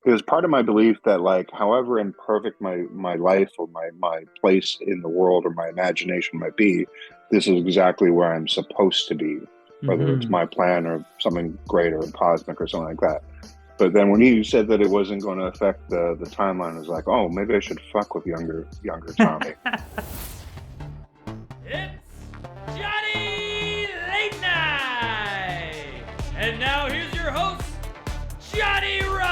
Because part of my belief that like however imperfect my life or my place in the world or my imagination might be, this is exactly where I'm supposed to be, whether it's Hmm. my plan or something greater and cosmic or something like that. But then when you said that it wasn't going to affect the timeline, I was like, oh, maybe I should fuck with younger Tommy. It's Johnny Late Night! And now here's your host, Johnny Rogers!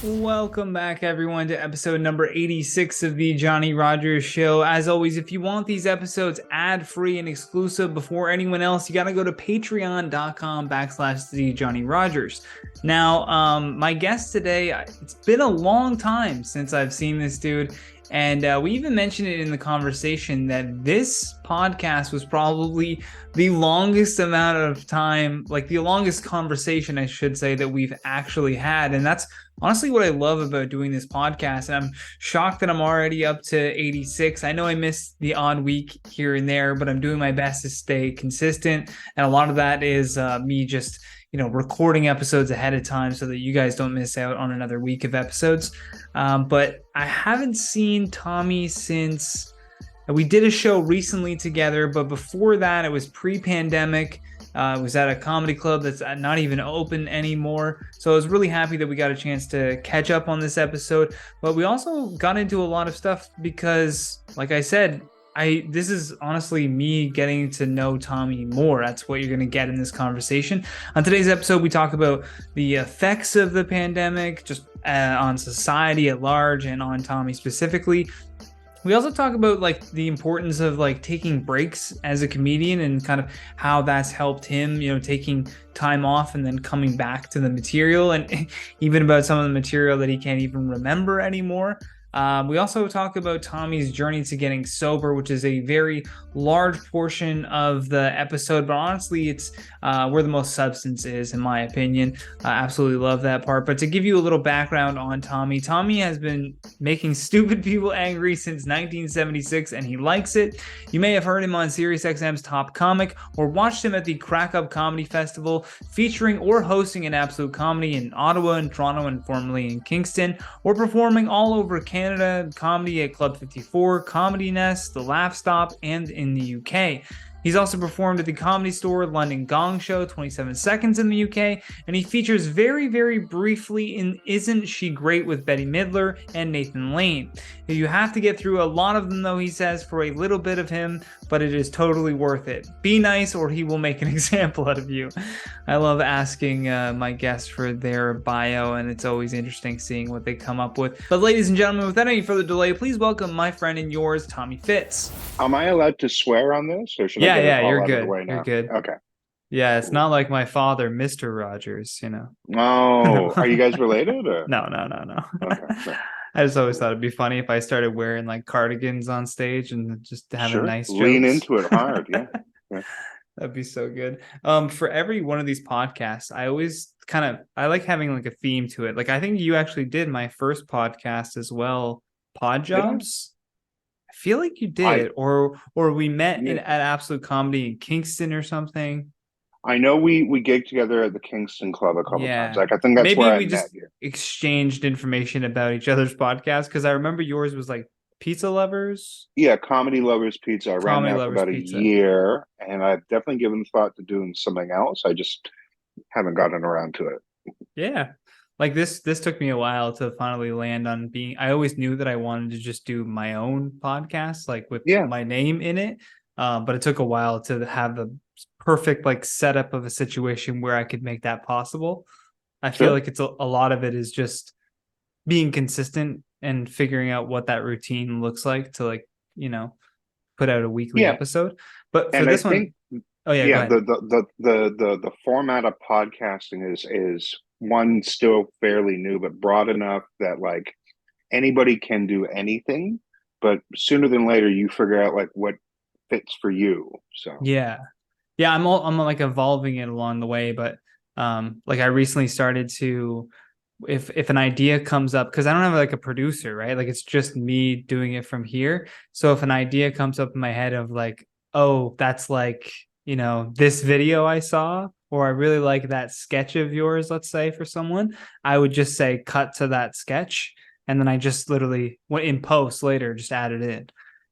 Welcome back, everyone, to episode number 86 of the Johnny Rogers Show. As always, if you want these episodes ad-free and exclusive before anyone else, you got to go to patreon.com/the Johnny Rogers. Now, my guest today, it's been a long time since I've seen this dude. And we even mentioned it in the conversation that this podcast was probably the longest amount of time, like the longest conversation, I should say, that we've actually had. And that's honestly what I love about doing this podcast. And I'm shocked that I'm already up to 86. I know I missed the odd week here and there, but I'm doing my best to stay consistent. And a lot of that is me just recording episodes ahead of time so that you guys don't miss out on another week of episodes. But I haven't seen Tommy since we did a show recently together, but before that, it was pre-pandemic. It was at a comedy club that's not even open anymore. So I was really happy that we got a chance to catch up on this episode. But we also got into a lot of stuff because, like I said, this is honestly me getting to know Tommy more. That's what you're going to get in this conversation. On today's episode, we talk about the effects of the pandemic, just on society at large and on Tommy specifically. We also talk about like the importance of like taking breaks as a comedian and kind of how that's helped him, taking time off and then coming back to the material, and even about some of the material that he can't even remember anymore. We also talk about Tommy's journey to getting sober, which is a very large portion of the episode, but honestly, it's where the most substance is, in my opinion. I absolutely love that part. But to give you a little background on Tommy, Tommy has been making stupid people angry since 1976, and he likes it. You may have heard him on SiriusXM's Top Comic or watched him at the Crack Up Comedy Festival, featuring or hosting an Absolute Comedy in Ottawa and Toronto and formerly in Kingston, or performing all over Canada, comedy at Club 54, Comedy Nest, The Laugh Stop, and in the UK. He's also performed at the Comedy Store, London Gong Show, 27 Seconds in the UK, and he features very, very briefly in Isn't She Great with Betty Midler and Nathan Lane. You have to get through a lot of them, though, he says, for a little bit of him, but it is totally worth it. Be nice or he will make an example out of you. I love asking my guests for their bio, and it's always interesting seeing what they come up with. But ladies and gentlemen, without any further delay, please welcome my friend and yours, Tommy Fitz. Am I allowed to swear on this, or should I get it Yeah, all you're out of the good. way You're now? good. Okay. Yeah, it's not like my father, Mr. Rogers. Oh, are you No. guys related? Or? No. Okay, sure. I just always thought it'd be funny if I started wearing like cardigans on stage and just having Sure. nice Lean jokes. into it hard. Yeah. Yeah. That'd be so good. For every one of these podcasts, I like having like a theme to it. Like I think you actually did my first podcast as well, Pod Did I? Jobs. I feel like you I did, or we met yeah. at Absolute Comedy in Kingston or something. I know we gigged together at the Kingston Club a couple times. Yeah. Like I think that's Maybe where I we met just you. exchanged information about each other's podcast because I remember yours was like Pizza Lovers, Yeah, Comedy Lovers Pizza. I ran Comedy that for Lovers about a Pizza. year, and I've definitely given thought to doing something else. I just haven't gotten around to it. Yeah. Like this took me a while to finally land on being. I always knew that I wanted to just do my own podcast, like with Yeah, my name in it. But it took a while to have the perfect like setup of a situation where I could make that possible. I feel sure. like it's a lot of it is just being consistent and figuring out what that routine looks like to put out a weekly Yeah, episode. But for and I this one, think oh yeah, go yeah, ahead. the format of podcasting is one still fairly new, but broad enough that like anybody can do anything. But sooner than later, you figure out like what fits for you. So Yeah. Yeah, I'm like evolving it along the way, but like I recently started to, if an idea comes up, because I don't have like a producer, right? Like it's just me doing it from here. So if an idea comes up in my head of like, oh, that's like, this video I saw, or I really like that sketch of yours, let's say for someone, I would just say cut to that sketch. And then I just literally went in post later, just add it in.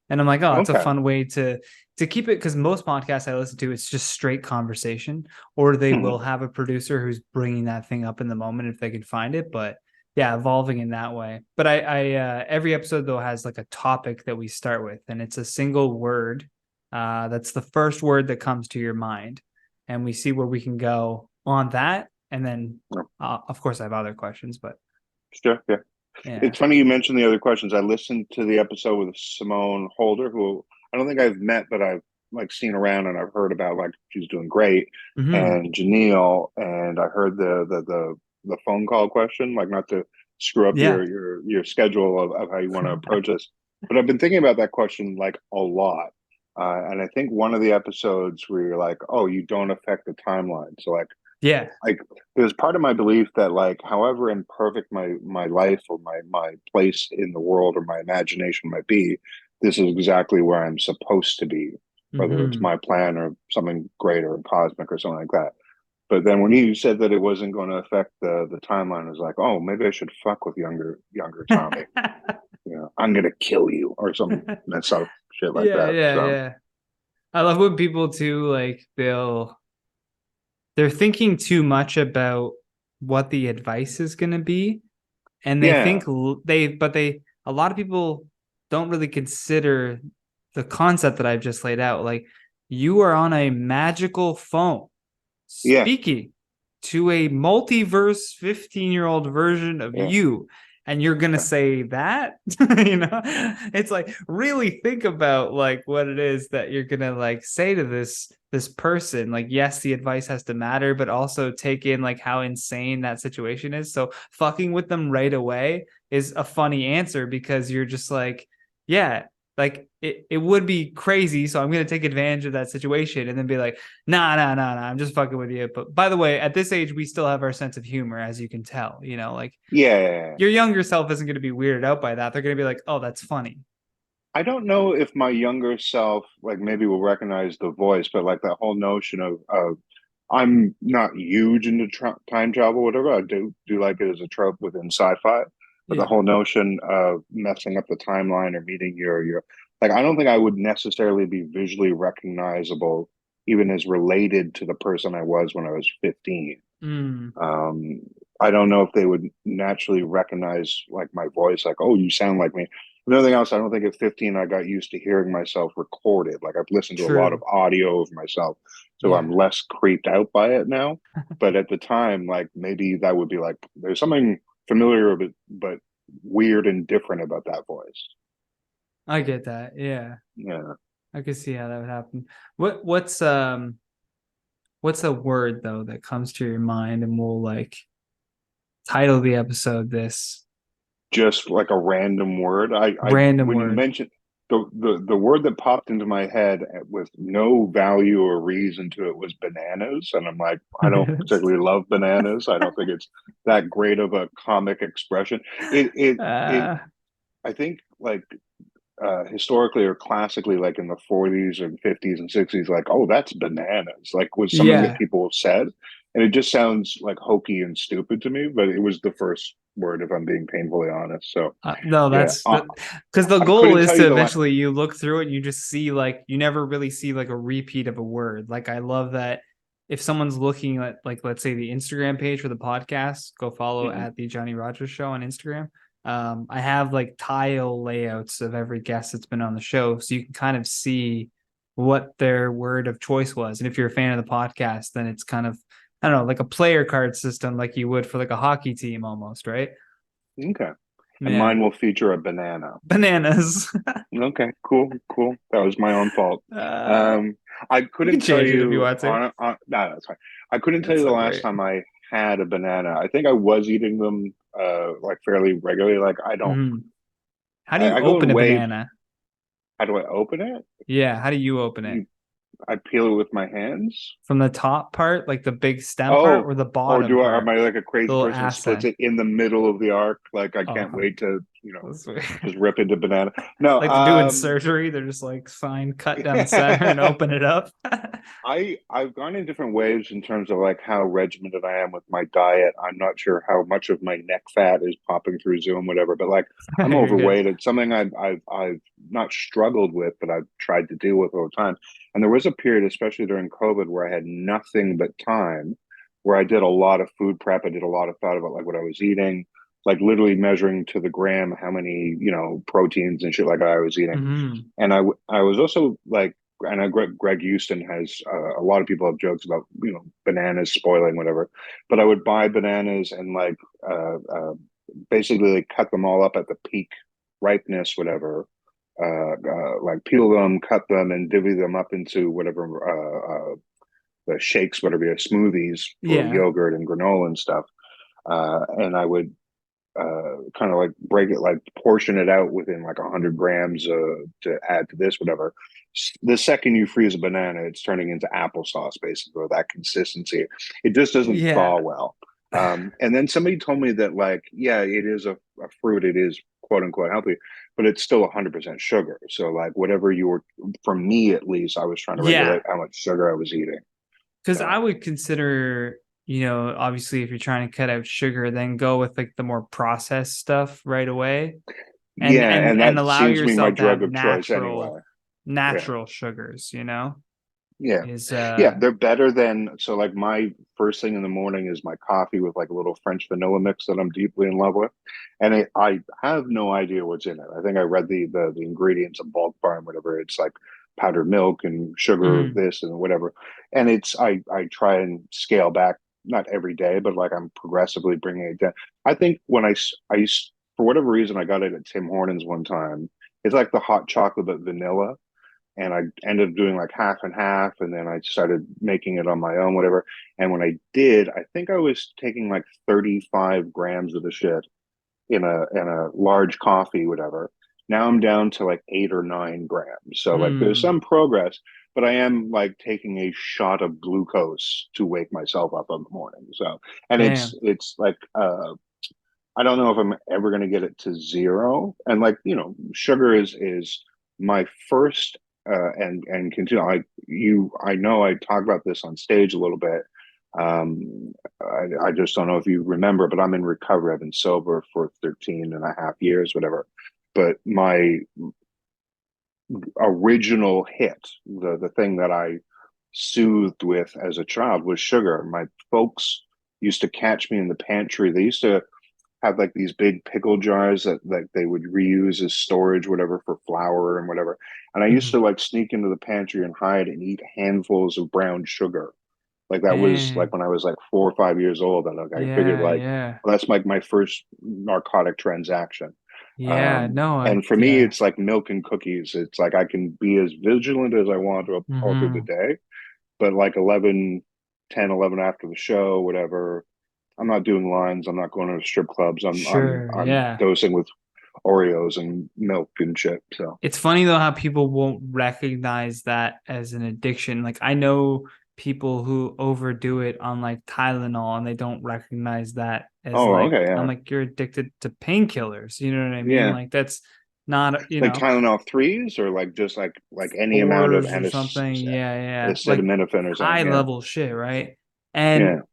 And I'm like, oh, it's a Okay. fun way to keep it, because most podcasts I listen to, it's just straight conversation, or they will have a producer who's bringing that thing up in the moment if they can find it. But yeah, evolving in that way. But I every episode though has like a topic that we start with, and it's a single word. That's the first word that comes to your mind, and we see where we can go on that. And then, of course, I have other questions, but Sure. Yeah. yeah. It's funny you mentioned the other questions. I listened to the episode with Simone Holder, who I don't think I've met, but I've like seen around and I've heard about. Like she's doing great, Mm-hmm. and Janelle, and I heard the phone call question. Like not to screw up Yeah. your schedule of how you want to approach this, but I've been thinking about that question like a lot. And I think one of the episodes where you're like, "Oh, you don't affect the timeline." So Yeah. like there's part of my belief that like however imperfect my life or my place in the world or my imagination might be, this is exactly where I'm supposed to be, whether it's Mm-hmm. my plan or something greater or cosmic or something like that. But then when you said that it wasn't going to affect the timeline, I was like, oh, maybe I should fuck with younger Tommy. I'm gonna kill you or some that stuff shit like Yeah, that. yeah, So yeah. I love when people too, like they're thinking too much about what the advice is going to be, and they yeah, think they a lot of people don't really consider the concept that I've just laid out. Like, you are on a magical phone yeah, speaking to a multiverse 15-year-old version of yeah, you, and you're gonna yeah, say that. It's like, really think about like what it is that you're gonna like say to this person. Like, yes, the advice has to matter, but also take in like how insane that situation is. So fucking with them right away is a funny answer, because you're just like, yeah, like it would be crazy, so I'm going to take advantage of that situation and then be like, nah, I'm just fucking with you. But by the way, at this age, we still have our sense of humor, as you can tell. Like, yeah. your younger self isn't going to be weirded out by that. They're going to be like, oh, that's funny. I don't know if my younger self like maybe will recognize the voice, but like that whole notion of I'm not huge into time travel, whatever. I do like it as a trope within sci-fi, but the Yeah. whole notion of messing up the timeline or meeting your like I don't think I would necessarily be visually recognizable even as related to the person I was when I was 15. Mm. Um, I don't know if they would naturally recognize like my voice, like, oh, you sound like me. Another thing else, I don't think at 15 I got used to hearing myself recorded. Like I've listened to a lot of True. audio of myself, so I'm Yeah. less creeped out by it now. But at the time, like maybe that would be like there's something familiar but weird and different about that voice. I get that. Yeah. Yeah. I could see how that would happen. What's a word though that comes to your mind, and we'll like title the episode this Just like a random word. I random when you word. mentioned the word that popped into my head with no value or reason to it was bananas, and I'm like, I don't particularly love bananas. I don't think it's that great of a comic expression. It uh, I think like historically or classically, like in the 40s and 50s and 60s, like, oh, that's bananas, like was something that yeah. people said. And it just sounds like hokey and stupid to me, but it was the first word, if I'm being painfully honest. So, No, yeah, that's that, because the I goal couldn't is tell to you the last. eventually you look through it and you just see, like, you never really see like a repeat of a word. Like, I love that if someone's looking at, like, let's say the Instagram page for the podcast, go follow Mhm. at the Johnny Rogers Show on Instagram. I have like tile layouts of every guest that's been on the show, so you can kind of see what their word of choice was. And if you're a fan of the podcast, then it's kind of, I don't know, like a player card system, like you would for like a hockey team almost, right? Okay. And Yeah. mine will feature a banana. Bananas. Okay, cool. That was my own fault. uh, Um, I you can couldn't tell change it if you you want to. no, that's fine. I couldn't tell That's you the so last great. time I had a banana. I think I was eating them like fairly regularly. Like I don't Mm-hmm. How do you I go open in a waves. banana? How do I open it? Yeah, how do you open it? I peel it with my hands. From the top part, like the big stem part, Oh, or the or bottom do I, am part, I like a the crazy little person who splits accent? it in the middle of the arc? Like I can't Oh, wait to, that's weird. just rip into banana. No, Like they're doing surgery, they're just like fine, cut down the center and open it up. I've gone in different ways in terms of like how regimented I am with my diet. I'm not sure how much of my neck fat is popping through Zoom, whatever. But like I'm You're good. overweight. It's something I've not struggled with, but I've tried to deal with all the time. And there was a period, especially during COVID, where I had nothing but time, where I did a lot of food prep. I did a lot of thought about like what I was eating, like literally measuring to the gram how many proteins and shit like I was eating. Hmm. And I was also like, and Greg Houston has a lot of people have jokes about bananas spoiling whatever, but I would buy bananas and like basically like cut them all up at the peak ripeness, whatever. Like peel them, cut them, and divvy them up into whatever the shakes, whatever smoothies for Yeah. yogurt and granola and stuff. And I would kind of like break it, like portion it out within like 100 grams to add to this, whatever. The second you freeze a banana, it's turning into applesauce, basically, or that consistency. It just doesn't thaw Yeah. well. And then somebody told me that, like, yeah, it is a fruit, it is quote unquote healthy, but it's still 100% sugar. So, like, whatever you were, for me at least, I was trying to Yeah. regulate how much sugar I was eating. Because I So, would consider, obviously if you're trying to cut out sugar, then go with like the more processed stuff right away, and yeah, and and and that allow seems to be my yourself to drug have of choice natural anyway. Yeah. natural sugars, Yeah. is Yeah, they're better than, so like my first thing in the morning is my coffee with like a little French vanilla mix that I'm deeply in love with. And I have no idea what's in it. I think I read the ingredients of bulk farm, whatever. It's like powdered milk and sugar, mm, this and whatever. And I try and scale back, not every day, but like I'm progressively bringing it down. I think when I used, for whatever reason, I got it at Tim Hortons one time. It's like the hot chocolate but vanilla, and I ended up doing like half and half, and then I started making it on my own, whatever. And when I did, I think I was taking like 35 grams of the shit in a large coffee, whatever. Now I'm down to like 8 or 9 grams. So like there's mm, some progress, but I am like taking a shot of glucose to wake myself up in the morning. So, and it's damn, it's like I don't know if I'm ever going to get it to zero. And like, sugar is my first and continue. I know I talk about this on stage a little bit. I just don't know if you remember, but I'm in recovery. I've been sober for 13 and a half years, whatever. But my original hit, the thing that I soothed with as a child, was sugar. My folks used to catch me in the pantry. They used to have like these big pickle jars that they would reuse as storage, whatever, for flour and whatever. And I used mm, to like sneak into the pantry and hide and eat handfuls of brown sugar. Like that was like damn, when I was like 4 or 5 years old. And like I figured yeah, like, yeah, well, that's like my first narcotic transaction. yeah, no, And for me, yeah, it's like milk and cookies. It's like I can be as vigilant as I want all through the hmm, day, but like 11, 10, 11 after the show, whatever, I'm not doing lines. I'm not going to strip clubs. sure, I'm yeah. dosing with Oreos and milk and shit. So, It's funny though how people won't recognize that as an addiction. Like I know people who overdo it on like Tylenol and they don't recognize that as oh, like, okay, I'm yeah, like, you're addicted to painkillers. You know what I mean? yeah, Like that's not, like Tylenol threes or like just like any amount of fours or something. Yeah, yeah. Like acetaminophen or something. high Yeah, level shit, right? And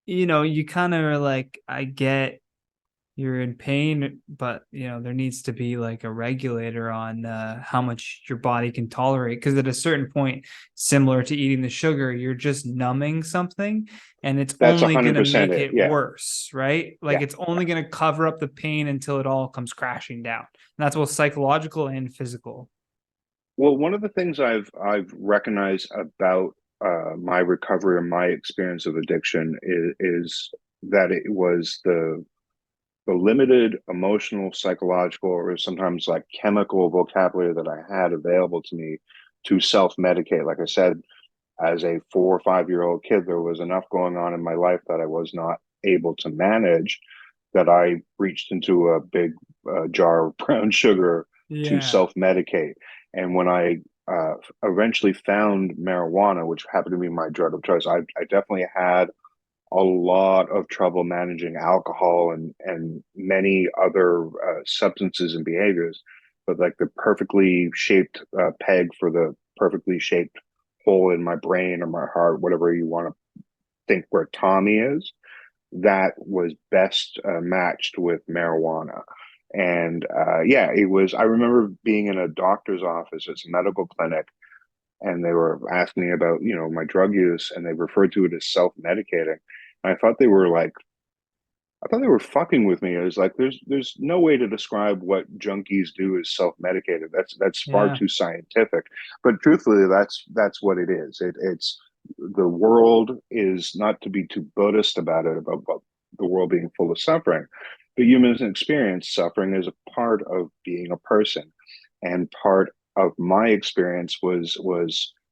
yeah. you kind of are like, I get you're in pain, but there needs to be like a regulator on how much your body can tolerate. Because at a certain point, similar to eating the sugar, you're just numbing something, and it's That's only going to 100% make it. it Yeah, worse, right? Like yeah, it's yeah. only going to cover up the pain until it all comes crashing down. And that's both psychological and physical. Well, one of the things I've recognized about my recovery and my experience of addiction is that it was the limited emotional, psychological, or sometimes like chemical vocabulary that I had available to me to self-medicate. Like I said, as a 4 or 5 year old kid, there was enough going on in my life that I was not able to manage, that I reached into a big jar of brown sugar to Yeah. self medicate. And when I eventually found marijuana, which happened to be my drug of choice. I definitely had a lot of trouble managing alcohol and many other substances and behaviors, but like the perfectly shaped peg for the perfectly shaped hole in my brain or my heart, whatever you want to think where Tommy is, that was best matched with marijuana. And yeah, it was. I remember being in a doctor's office, it's a medical clinic, and they were asking me about, my drug use, and they referred to it as self-medicating. And I thought they were fucking with me. It was like, there's no way to describe what junkies do as self-medicated. That's far Yeah. too scientific. But truthfully, that's what it is. It's the world is, not to be too Buddhist about it, about the world being full of suffering, but humans experience suffering as a part of being a person, and part of my experience was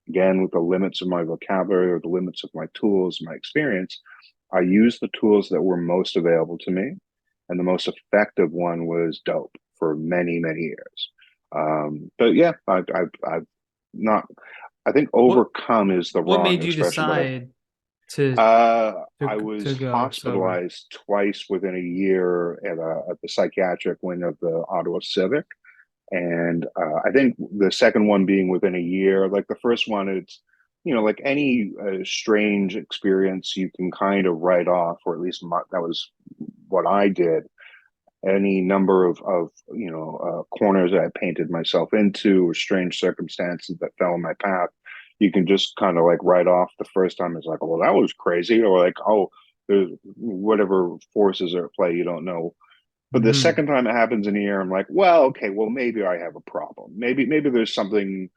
again, with the limits of my vocabulary or the limits of my tools, my experience, I used the tools that were most available to me, and the most effective one was dope for many, many years. But yeah, I've not. I think What overcome is the what wrong made you expression, but decide to I was go sober? hospitalized twice within a year at the psychiatric wing of the Ottawa Civic, and I think the second one being within a year. Like the first one, it's, like any strange experience, you can kind of write off, or at least that was what I did. Any number of corners that I painted myself into, or strange circumstances that fell in my path, you can just kind of like write off the first time. It's like, well, that was crazy, or like, oh, there's whatever forces are at play you don't know. But the Hmm. second time it happens in a year, I'm like, well, okay, well, maybe I have a problem. Maybe there's something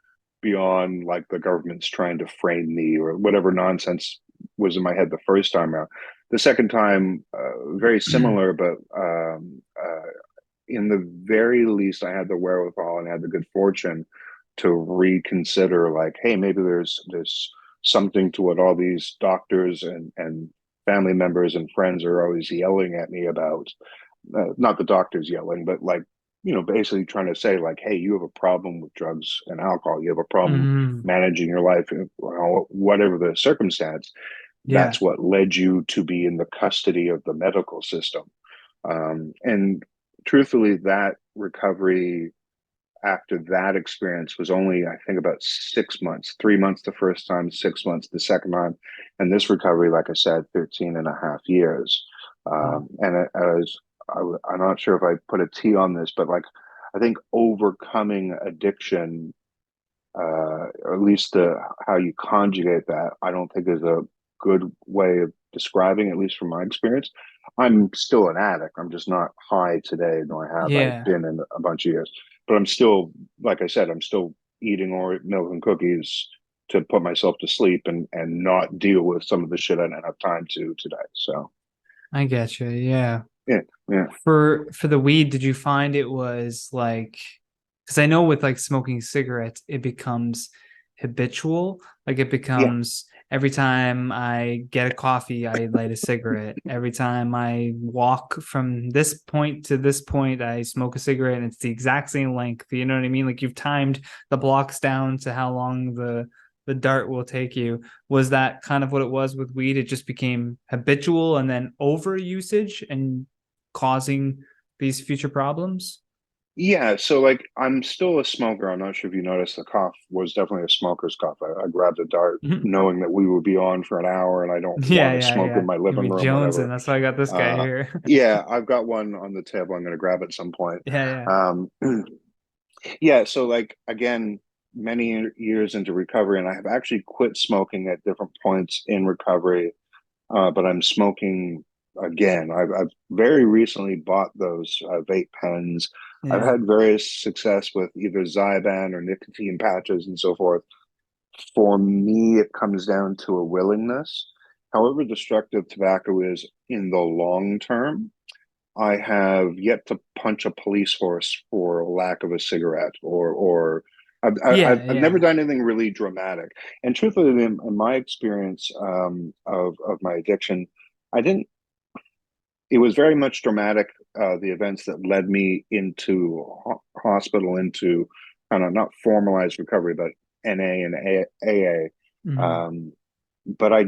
beyond, like, the government's trying to frame me, or whatever nonsense was in my head the first time around. The second time, very similar, but in the very least, I had the wherewithal and had the good fortune to reconsider, like, hey, maybe there's something to what all these doctors and family members and friends are always yelling at me about. Not the doctors yelling, but like, basically trying to say, like, hey, you have a problem with drugs and alcohol. You have a problem Hmm. managing your life, whatever the circumstance. Yeah. That's what led you to be in the custody of the medical system. And truthfully, that recovery after that experience was only, I think, about 6 months, 3 months the first time, 6 months the second time. And this recovery, like I said, 13 and a half years. Wow. And as I'm not sure if I put a T on this, but like, I think overcoming addiction, or at least how you conjugate that, I don't think is a good way of describing, at least from my experience. I'm still an addict. I'm just not high today, nor have I Yeah. been in a bunch of years. But I'm still, like I said, I'm still eating or milk and cookies to put myself to sleep and not deal with some of the shit I don't have time to today. So I get you. Yeah. yeah, yeah, For the weed, did you find it was like, because I know with like smoking cigarettes, it becomes habitual. Like it yeah. becomes every time I get a coffee, I light a cigarette. Every time I walk from this point to this point, I smoke a cigarette, and it's the exact same length. You know what I mean? Like you've timed the blocks down to how long the dart will take you. Was that kind of what it was with weed? It just became habitual and then over usage and causing these future problems? Yeah, so like, I'm still a smoker. I'm not sure if you noticed, the cough was definitely a smoker's cough. I grabbed a dart knowing that we would be on for an hour, and I don't Yeah, want to yeah, smoke yeah. in my You'll living be room, Jones, and whatever. that's why I got this guy Uh, here. yeah, I've got one on the table. I'm going to grab at some point. Yeah, yeah. Um, yeah, so like, again, many years into recovery, and I have actually quit smoking at different points in recovery, but I'm smoking again. I've very recently bought those vape pens. I've Yeah. had various success with either Zyban or nicotine patches and so forth. For me, it comes down to a willingness. However destructive tobacco is in the long term, I have yet to punch a police horse for lack of a cigarette, or Yeah, I've never yeah. done anything really dramatic. And truthfully, in my experience of my addiction, I didn't. It was very much dramatic. The events that led me into hospital, into kind of not formalized recovery, but NA and AA. Mhm. But I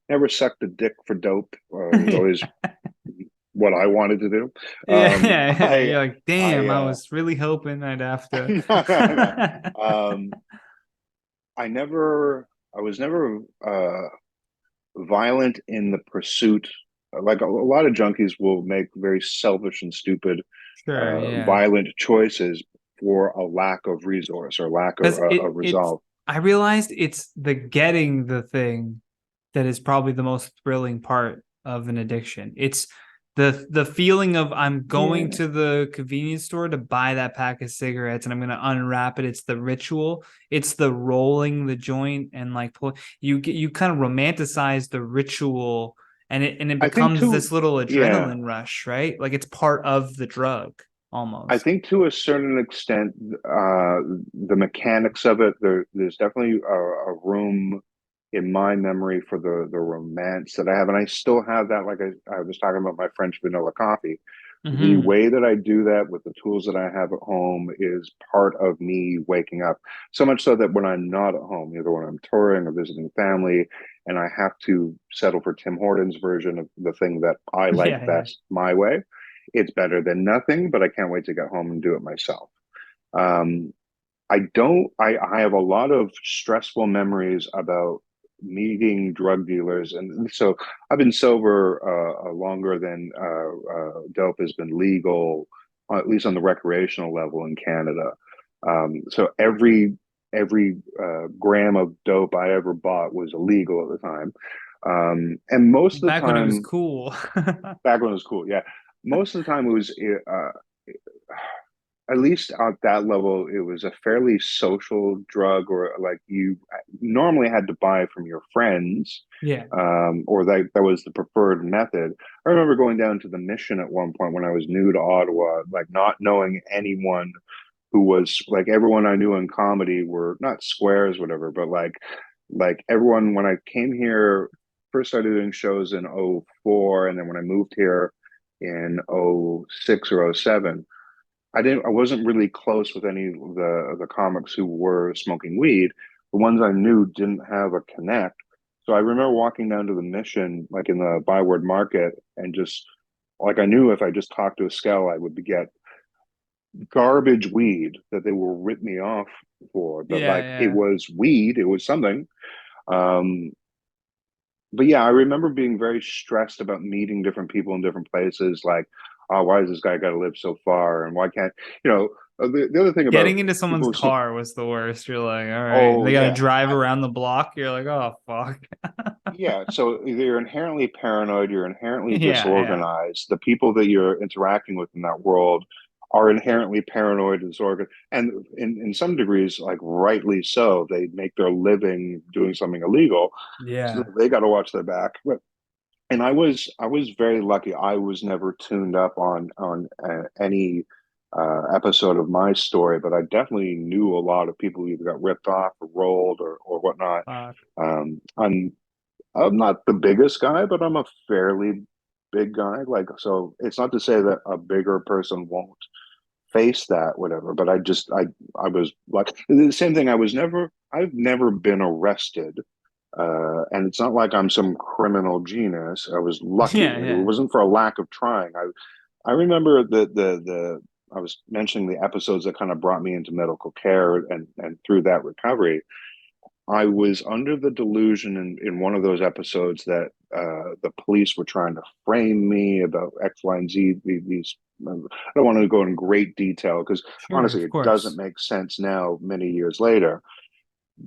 never sucked a dick for dope. It was always what I wanted to do. Yeah, yeah, yeah. I You're like, I damn, I was really hoping I'd have to. no, no, no. I never I was never violent in the pursuit. Like a lot of junkies will make very selfish and stupid, Sure, yeah. violent choices for a lack of resource or lack Because of it's resolve. I realized it's the getting the thing that is probably the most thrilling part of an addiction. It's the feeling of I'm going Yeah, to the convenience store to buy that pack of cigarettes and I'm gonna unwrap it. It's the ritual. It's the rolling the joint and like you kind of romanticize the ritual and it I think becomes too. this little Yeah, adrenaline rush, right? Like it's part of the drug I almost. think to a certain extent, the mechanics of it, there's definitely a room in my memory for the romance that I have, and I still have that. Like I was talking about my French vanilla coffee. The Mm-hmm. way that I do that with the tools that I have at home is part of me waking up. So much so that when I'm not at home, either when I'm touring or visiting family, and I have to settle for Tim Hortons version of the thing that I like Yeah, yeah. best my way, it's better than nothing, but I can't wait to get home and do it myself. Um, I have a lot of stressful memories about meeting drug dealers. And so I've been sober longer than dope has been legal, at least on the recreational level in Canada. So every gram of dope I ever bought was illegal at the time. And most of the Back when it was time, cool. back when it was cool, yeah, most of the time it was at least at that level, it was a fairly social drug, or like you normally had to buy from your friends, Yeah. or that was the preferred method. I remember going down to the mission at one point when I was new to Ottawa, like not knowing anyone who was like everyone I knew in comedy were not squares, whatever, but like everyone when I came here, first started doing shows in '04, and then when I moved here in '06 or '07. I wasn't really close with any of the comics who were smoking weed. The ones I knew didn't have a connect. So I remember walking down to the mission, like in the Byward Market, and just like I knew if I just talked to a scale, I would get garbage weed that they will rip me off for. But Yeah, like it yeah. was weed, it was something. Um, but yeah, I remember being very stressed about meeting different people in different places. Like, oh, why does this guy got to live so far, and why can't you know? The other thing about Getting into someone's people, car was the worst. You're like, all right. oh They gotta yeah, drive around the block. You're like, oh fuck. yeah. So you're inherently paranoid. You're inherently Yeah, yeah. disorganized. The people that you're interacting with in that world are inherently paranoid and disorganized, and in some degrees, like rightly so. They make their living doing something illegal, so Yeah. they got to watch their back. But and I was very lucky. I was never tuned up on any episode of my story, but I definitely knew a lot of people who either got ripped off or rolled or whatnot. Fuck. I'm not the biggest guy, but I'm a fairly big guy. Like so, it's not to say that a bigger person won't face that, whatever. But I was like the same thing. I've never been arrested, and it's not like I'm some criminal genius. I was lucky. Yeah, It yeah. wasn't for a lack of trying. I remember the I was mentioning the episodes that kind of brought me into medical care and through that recovery. I was under the delusion in one of those episodes that the police were trying to frame me about X, Y, and Z. These I don't want to go in great detail because Sure, honestly, of it doesn't course. make sense now, many years later.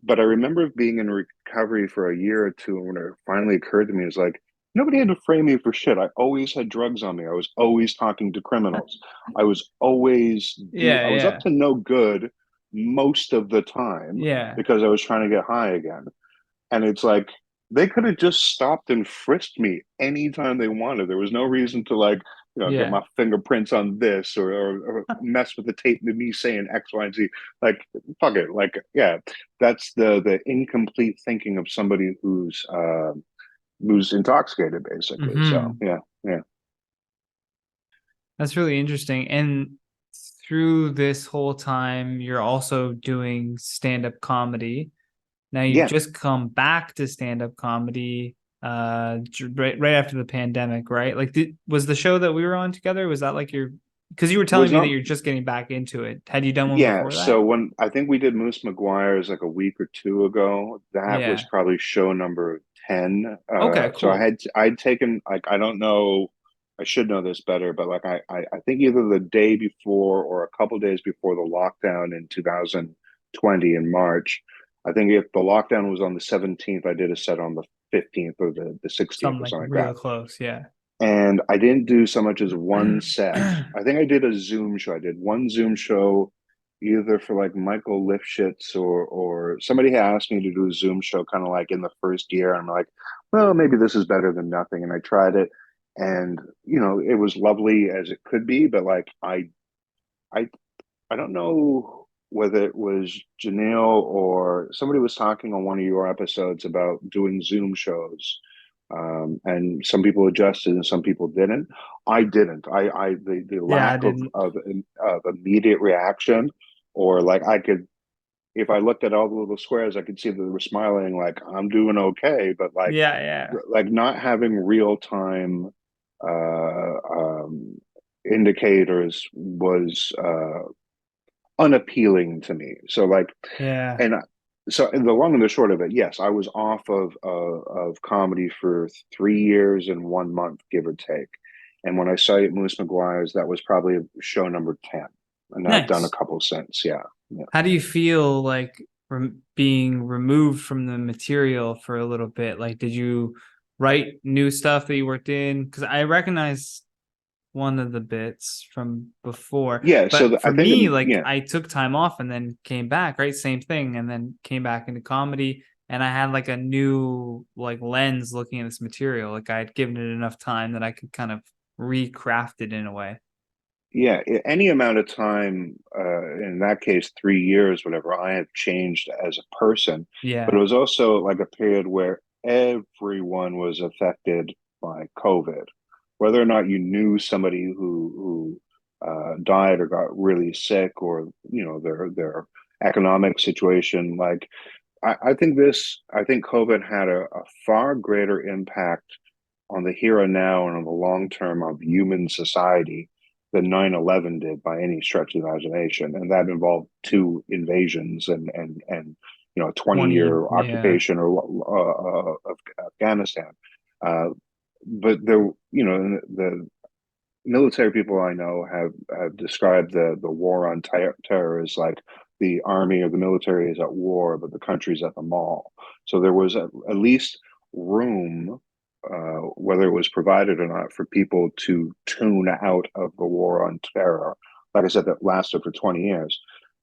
But I remember being in recovery for a year or two, and when it finally occurred to me, it's like nobody had to frame me for shit. I always had drugs on me. I was always talking to criminals. I Yeah, was up yeah. to no good most of the time Yeah. because I was trying to get high again. And it's like they could have just stopped and frisked me anytime they wanted. There was no reason to get Yeah. my fingerprints on this or mess with the tape of me saying X, Y, and Z. Like, fuck it. Like, yeah, that's the incomplete thinking of somebody who's intoxicated, basically. So Hmm. yeah, yeah. That's really interesting. And through this whole time, you're also doing stand-up comedy. Now you've Yeah, just come back to stand-up comedy right after the pandemic, right? Like was the show that we were on together, was that like your because you were telling was me that not. you're just getting back into it. Had you done one Yeah, before that? so when I think we did Moose McGuire's like a week or two ago, that was Yeah. probably show number 10. Okay, So cool. I'd taken, like, I don't know, I should know this better, but like I think either the day before or a couple days before the lockdown in 2020 in March, I think if the lockdown was on the 17th, I did a set on the 15th or the 16th Something or like something like real that. close, yeah. And I didn't do so much as one set. I think I did a Zoom show. I did one Zoom show either for like Michael Lifshitz or somebody had asked me to do a Zoom show kind of like in the first year. I'm like, well, maybe this is better than nothing. And I tried it, and it was lovely as it could be, but like I I don't know whether it was Janelle or somebody was talking on one of your episodes about doing Zoom shows. And some people adjusted and some people didn't. I didn't. The Yeah, I lack of, didn't. of immediate reaction, or like I could, if I looked at all the little squares, I could see that they were smiling, like I'm doing okay, but Yeah, yeah. like not having real time uh, um, indicators was unappealing to me. So like, Yeah. and so in the long and the short of it, yes, I was off of comedy for 3 years and 1 month, give or take. And when I saw you at Moose McGuire's, that was probably show number 10. And I've done a Nice. couple since. Yeah. Yeah. How do you feel like being removed from the material for a little bit? Like, did you write new stuff that you worked in? Because I recognize one of the bits from before, Yeah. So but I for think, me, like, yeah. I took time off and then came back, right? Same thing, and then came back into comedy, and I had like a new like lens looking at this material. Like I had given it enough time that I could kind of recraft it in a way. Yeah, any amount of time, in that case, 3 years, whatever, I have changed as a person. But it Yeah. was also like a period where everyone was affected by COVID, whether or not you knew somebody who died or got really sick, or their economic situation. Like I think COVID had a far greater impact on the here and now and on the long term of human society than 9/11 did by any stretch of the imagination. And that involved two invasions and 20, a 20-year yeah. occupation of Afghanistan. Uh, but the military people I know have described the war on terror as like the army or the military is at war, but the country's at the mall. So there was at least room, whether it was provided or not, for people to tune out of the war on terror. Like I said, that lasted for 20 years.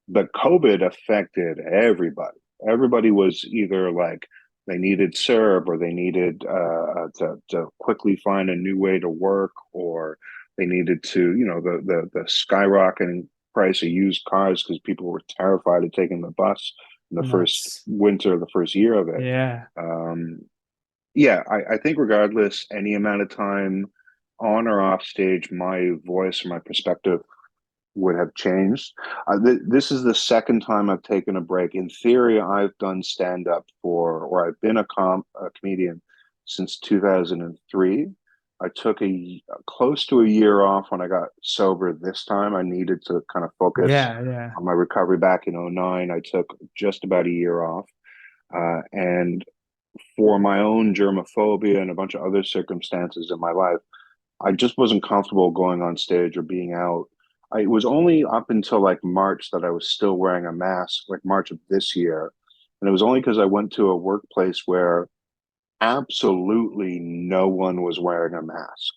But COVID affected everybody. Everybody was either like they needed CERB, or they needed to quickly find a new way to work, or they needed to, the skyrocketing price of used cars because people were terrified of taking the bus in the first Nuts. winter, the first year of it. Yeah. Um, yeah, I think regardless, any amount of time on or off stage, my voice or my perspective would have changed. This is the second time I've taken a break. In theory, I've done stand up or I've been a comedian since 2003. I took close to a year off when I got sober this time. I needed to kind of focus Yeah, yeah. on my recovery back in '09. I took just about a year off. And for my own germophobia and a bunch of other circumstances in my life, I just wasn't comfortable going on stage or being out. It was only up until like March that I was still wearing a mask, like March of this year. And it was only because I went to a workplace where absolutely no one was wearing a mask.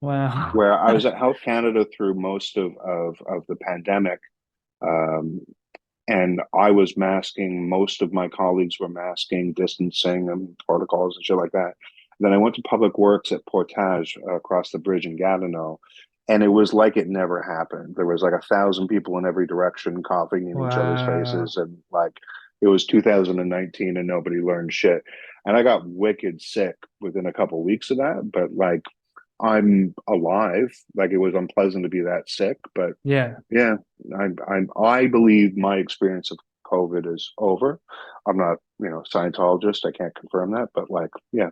Wow. Where I was at Health Canada through most of the pandemic, um, and I was masking. Most of my colleagues were masking, distancing, and protocols and shit like that. Then I went to Public Works at Portage across the bridge in Gatineau, and it was like it never happened. There was like 1,000 people in every direction coughing in each other's Wow. faces, and like it was 2019 and nobody learned shit. And I got wicked sick within a couple of weeks of that, but like I'm alive. Like it was unpleasant to be that sick, but Yeah. yeah, I believe my experience of COVID is over. I'm not, Scientologist. I can't confirm that, but like, yeah,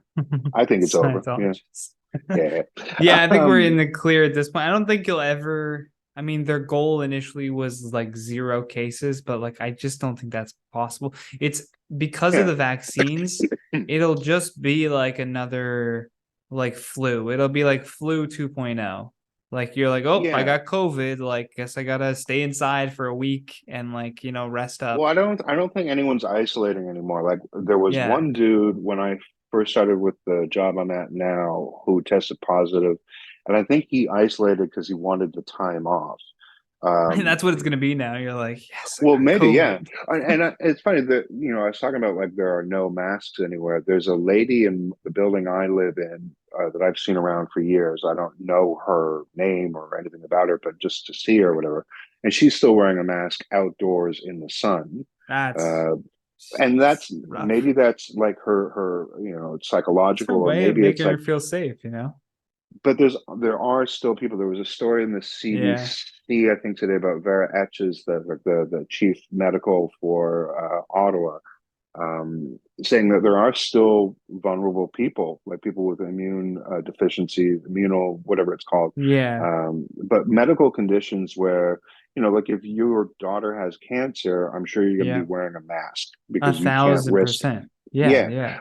I think it's over. Yeah, Scientologist. yeah. Yeah, I think we're in Um, the clear at this point. I don't think you'll ever. I mean, their goal initially was like 0 cases, but like I just don't think that's possible. It's because of yeah, the vaccines, it'll just be like another like flu. It'll be like flu 2.0. Like you're like, oh, I yeah. got COVID. Like, guess I gotta stay inside for a week and like, rest Well, up. I don't think anyone's isolating anymore. Like there was Yeah. one dude when I first started with the job I'm at now who tested positive, and I think he isolated because he wanted the time off. And Um, that's what it's gonna be now. You're like, yes, I well, got maybe, yeah. COVID. And it's funny that, I was talking about like there are no masks anywhere. There's a lady in the building I live in that I've seen around for years. I don't know her name or anything about her, but just to see her or whatever. And she's still wearing a mask outdoors in the sun. That's Uh, and that's rough. maybe that's like her, it's It's her psychological, or way of maybe it's making her like, feel safe. but there are still people. There was a story in the Yeah. CBC, I think today, about Vera Etches, the chief medical for Ottawa, saying that there are still vulnerable people, like people with immune deficiency, immuno whatever it's called, Yeah. but medical conditions where, like if your daughter has cancer, I'm sure you're going to be Yeah. wearing a mask A because you can't thousand risk. percent. Yeah. Yeah, Yeah.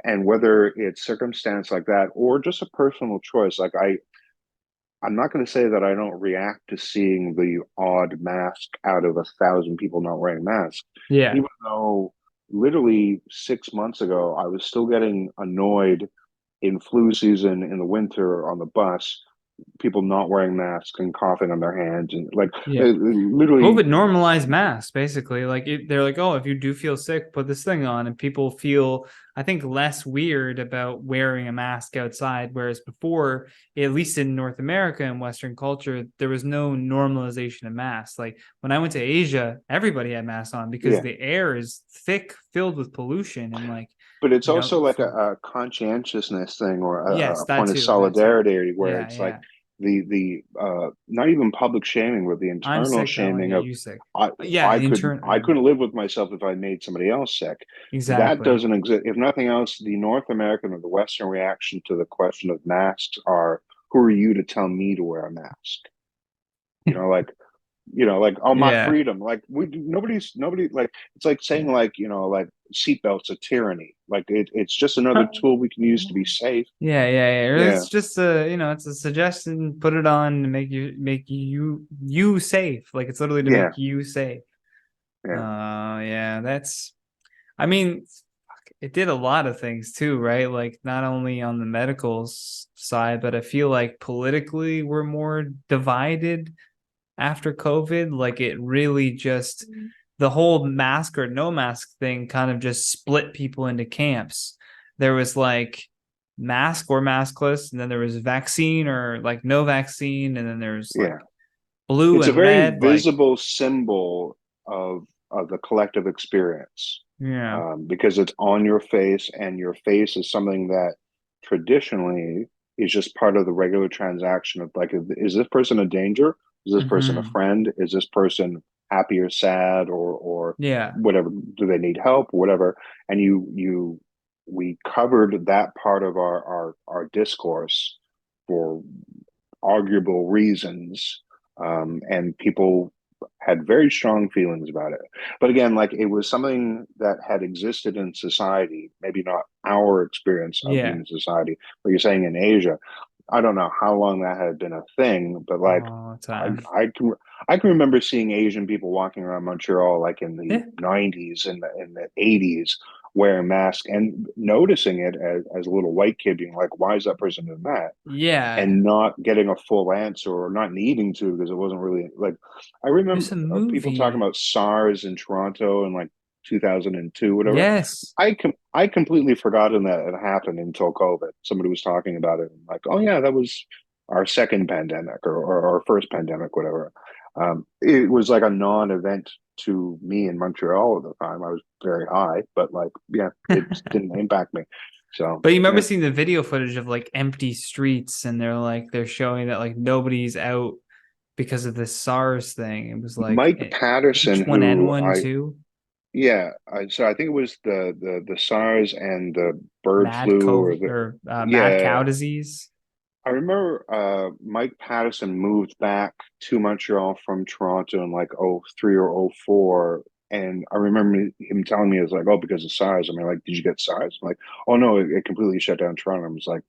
and whether it's circumstance like that or just a personal choice, like I'm not going to say that I don't react to seeing the odd mask out of 1,000 people not wearing masks, Yeah. even though literally 6 months ago I was still getting annoyed in flu season in the winter on the bus, people not wearing masks and coughing on their hands and like Yeah. literally, COVID normalized masks, basically. Like they're like, oh, if you do feel sick, put this thing on, and people feel, I think, less weird about wearing a mask outside. Whereas before, at least in North America and Western culture, there was no normalization of masks. Like when I went to Asia, everybody had masks on because yeah. the air is thick, filled with pollution, and like, But it's you know, also like for a conscientiousness thing or yes, a that point of too, that too. solidarity where Yeah, it's like yeah. the not even public shaming, but the I'm internal sick. I don't want to shaming get of you sick. I Yeah, I could intern. I Yeah, couldn't live with myself if I made somebody else sick. That exactly. doesn't exist. If nothing else, the North American or the Western reaction to the question of masks are, who are you to tell me to wear a mask? You know, like like, oh, my Yeah. freedom, like nobody, like it's like saying, Yeah. like, like seatbelts a tyranny, like it's just another tool we can use to be safe. Yeah, yeah, yeah. Or Yeah, it's just it's a suggestion. Put it on to make you safe. Like it's literally to yeah, make you safe. yeah, Yeah, that's. I mean, it did a lot of things too, right? Like not only on the medical side, but I feel like politically we're more divided after COVID. Like it really just the whole mask or no mask thing kind of just split people into camps. There was like mask or maskless, and then there was vaccine or like no vaccine, and then there's like yeah. blue It's a and very red. Like, visible symbol of the collective experience, yeah, because it's on your face, and your face is something that traditionally is just part of the regular transaction of like, is this person a danger? Is this person a mm-hmm. friend? Is this person happy or sad or Yeah, whatever? Do they need help? Whatever. And we covered that part of our discourse for arguable reasons, and people had very strong feelings about it. But again, like it was something that had existed in society, maybe not our experience of yeah. human society, but you're saying in Asia. I don't know how long that had been a thing, but like All the I, time. I can I can remember seeing Asian people walking around Montreal like in the Yeah, 90s and the 80s wearing masks and noticing it as a little white kid being like, why is that person doing that? yeah. And not getting a full answer or not needing to because it wasn't really like I There's remember a people talking movie. about SARS in Toronto in like 2002, whatever. Yes. I completely forgotten that it happened until COVID. Somebody was talking about it and like, oh yeah, that was our second pandemic or our first pandemic, whatever. It was like a non-event to me in Montreal at the time. I was very high, but like, yeah, it didn't impact me. So But you remember yeah, seeing the video footage of like empty streets, and they're showing that like nobody's out because of this SARS thing. It was like Mike Patterson, who H1N1 I too, yeah, so I think it was the SARS and the bird mad flu or COVID the or mad yeah. cow disease. I remember Mike Patterson moved back to Montreal from Toronto in like '03 or '04. And I remember him telling me, it was like, oh, because of SARS. I mean, like, did you get SARS? I'm like, oh, no, it completely shut down Toronto. I was like,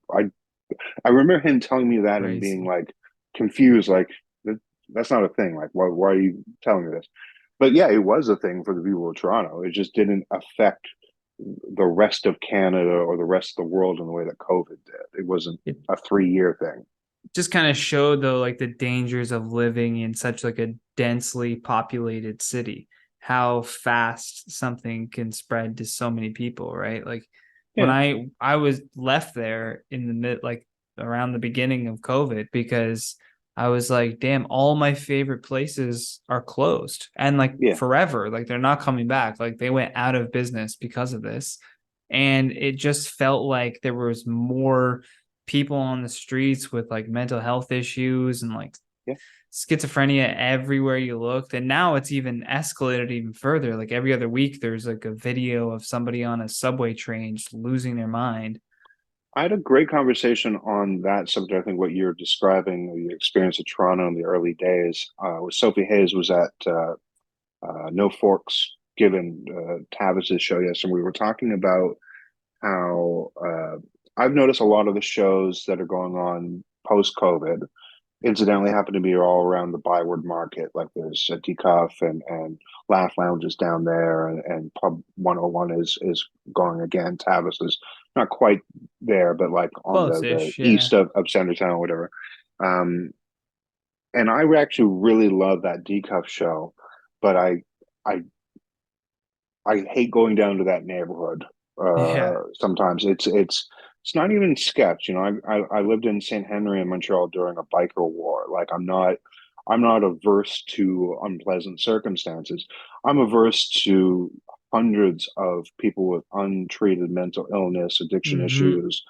I remember him telling me that and being Crazy. like confused, like, that's not a thing. Like, why are you telling me this? But yeah, it was a thing for the people of Toronto. It just didn't affect the rest of Canada or the rest of the world in the way that COVID did. It wasn't It a 3 year thing. just kind of showed though like the dangers of living in such like a densely populated city, how fast something can spread to so many people, right? Like when Yeah, I was left there in the mid like around the beginning of COVID, because I was like, damn, all my favorite places are closed and like yeah. forever, like they're not coming back, like they went out of business because of this. And it just felt like there was more people on the streets with like mental health issues and like Yeah. schizophrenia everywhere you looked. And now it's even escalated even further. Like every other week, there's like a video of somebody on a subway train just losing their mind. I had a great conversation on that subject. I think what you're describing, the experience of Toronto in the early days, with Sophie Hayes was at No Forks Given, Tavis's show. Yes, and we were talking about how I've noticed a lot of the shows that are going on post COVID incidentally happen to be all around the Byward Market. Like there's a Decuff and Laugh Lounge is down there, and Pub 101 is going again. Tavis is not quite there, but like on the Close-ish, yeah. east of Centertown or whatever. Um, and I actually really love that Decuff show, but I I hate going down to that neighborhood. Yeah. Sometimes it's not even sketch. You know, I lived in St. Henry in Montreal during a biker war. Like I'm not averse to unpleasant circumstances. I'm averse to hundreds of people with untreated mental illness, addiction Mm-hmm. issues,